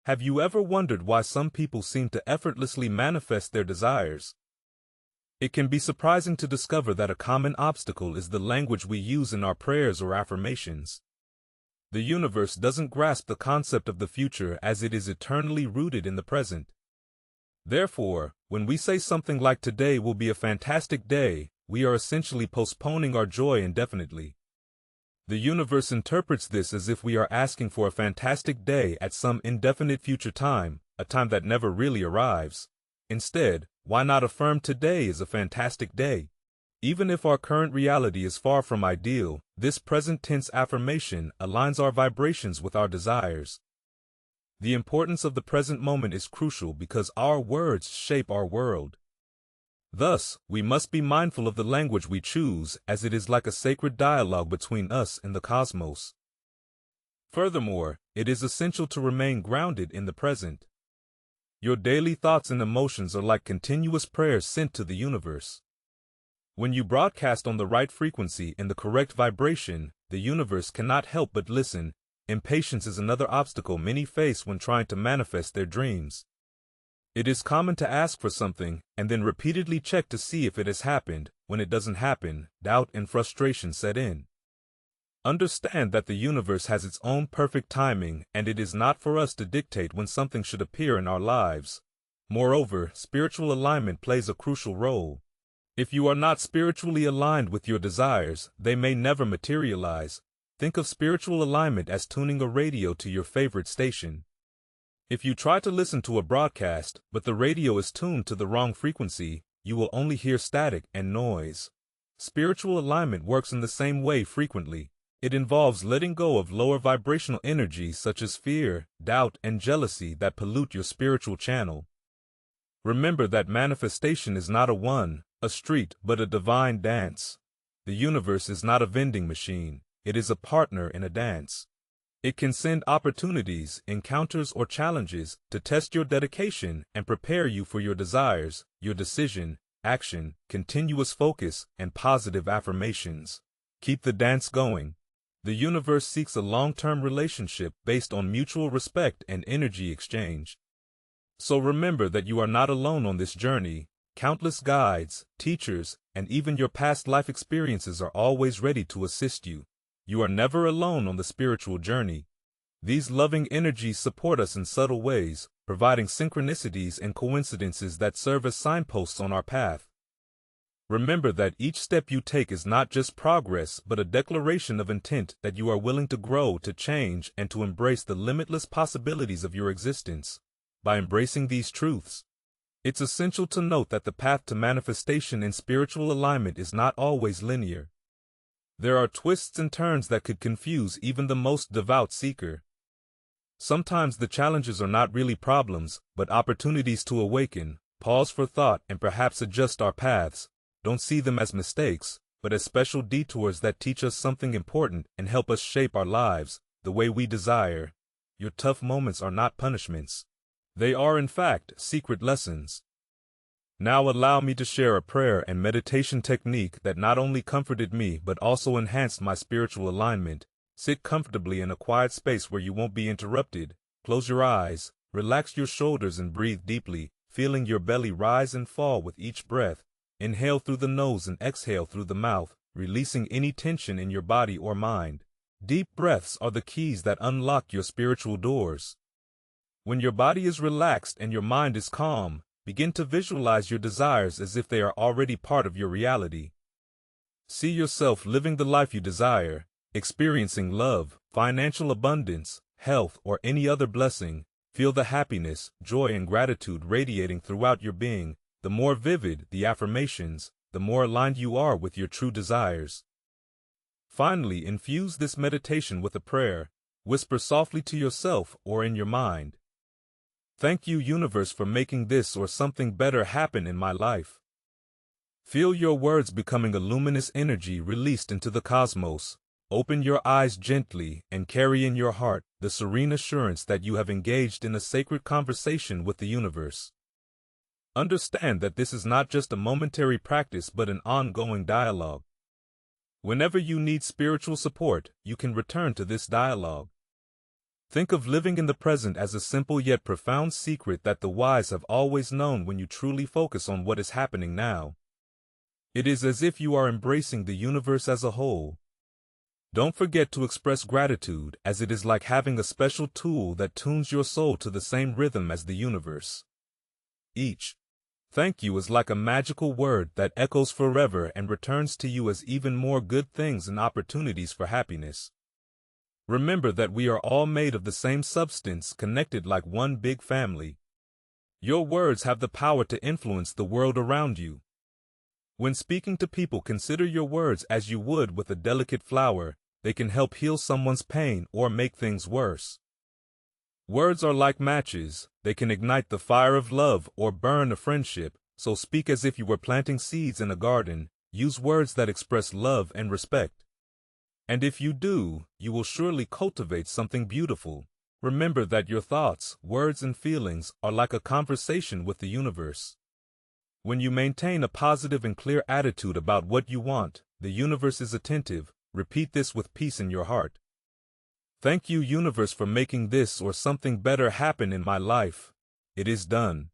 Have you ever wondered why some people seem to effortlessly manifest their desires? It can be surprising to discover that a common obstacle is the language we use in our prayers or affirmations. The universe doesn't grasp the concept of the future as it is eternally rooted in the present. Therefore, when we say something like "today will be a fantastic day," we are essentially postponing our joy indefinitely. The universe interprets this as if we are asking for a fantastic day at some indefinite future time, a time that never really arrives. Instead, why not affirm today is a fantastic day? Even if our current reality is far from ideal, this present tense affirmation aligns our vibrations with our desires. The importance of the present moment is crucial because our words shape our world. Thus, we must be mindful of the language we choose, as it is like a sacred dialogue between us and the cosmos. Furthermore, it is essential to remain grounded in the present. Your daily thoughts and emotions are like continuous prayers sent to the universe. When you broadcast on the right frequency and the correct vibration, the universe cannot help but listen. Impatience is another obstacle many face when trying to manifest their dreams. It is common to ask for something and then repeatedly check to see if it has happened. When it doesn't happen, doubt and frustration set in. Understand that the universe has its own perfect timing, and it is not for us to dictate when something should appear in our lives. Moreover, spiritual alignment plays a crucial role. If you are not spiritually aligned with your desires, they may never materialize. Think of spiritual alignment as tuning a radio to your favorite station. If you try to listen to a broadcast, but the radio is tuned to the wrong frequency, you will only hear static and noise. Spiritual alignment works in the same way frequently. It involves letting go of lower vibrational energies such as fear, doubt, and jealousy that pollute your spiritual channel. Remember that manifestation is not a street, but a divine dance. The universe is not a vending machine. It is a partner in a dance. It can send opportunities, encounters, or challenges to test your dedication and prepare you for your desires, your decision, action, continuous focus, and positive affirmations. Keep the dance going. The universe seeks a long-term relationship based on mutual respect and energy exchange. So remember that you are not alone on this journey. Countless guides, teachers, and even your past life experiences are always ready to assist you. You are never alone on the spiritual journey. These loving energies support us in subtle ways, providing synchronicities and coincidences that serve as signposts on our path. Remember that each step you take is not just progress, but a declaration of intent that you are willing to grow, to change, and to embrace the limitless possibilities of your existence. By embracing these truths, it's essential to note that the path to manifestation and spiritual alignment is not always linear. There are twists and turns that could confuse even the most devout seeker. Sometimes the challenges are not really problems, but opportunities to awaken, pause for thought, and perhaps adjust our paths. Don't see them as mistakes, but as special detours that teach us something important and help us shape our lives the way we desire. Your tough moments are not punishments. They are, in fact, secret lessons. Now allow me to share a prayer and meditation technique that not only comforted me but also enhanced my spiritual alignment. Sit comfortably in a quiet space where you won't be interrupted. Close your eyes, relax your shoulders, and breathe deeply, feeling your belly rise and fall with each breath. Inhale through the nose and exhale through the mouth, releasing any tension in your body or mind. Deep breaths are the keys that unlock your spiritual doors. When your body is relaxed and your mind is calm, begin to visualize your desires as if they are already part of your reality. See yourself living the life you desire, experiencing love, financial abundance, health, or any other blessing. Feel the happiness, joy, and gratitude radiating throughout your being. The more vivid the affirmations, the more aligned you are with your true desires. Finally, infuse this meditation with a prayer. Whisper softly to yourself or in your mind. Thank you, universe, for making this or something better happen in my life. Feel your words becoming a luminous energy released into the cosmos. Open your eyes gently and carry in your heart the serene assurance that you have engaged in a sacred conversation with the universe. Understand that this is not just a momentary practice but an ongoing dialogue. Whenever you need spiritual support, you can return to this dialogue. Think of living in the present as a simple yet profound secret that the wise have always known. When you truly focus on what is happening now, it is as if you are embracing the universe as a whole. Don't forget to express gratitude, as it is like having a special tool that tunes your soul to the same rhythm as the universe. Each thank you is like a magical word that echoes forever and returns to you as even more good things and opportunities for happiness. Remember that we are all made of the same substance, connected like one big family. Your words have the power to influence the world around you. When speaking to people, consider your words as you would with a delicate flower. They can help heal someone's pain or make things worse. Words are like matches. They can ignite the fire of love or burn a friendship, so speak as if you were planting seeds in a garden. Use words that express love and respect. And if you do, you will surely cultivate something beautiful. Remember that your thoughts, words, and feelings are like a conversation with the universe. When you maintain a positive and clear attitude about what you want, the universe is attentive. Repeat this with peace in your heart. Thank you, universe, for making this or something better happen in my life. It is done.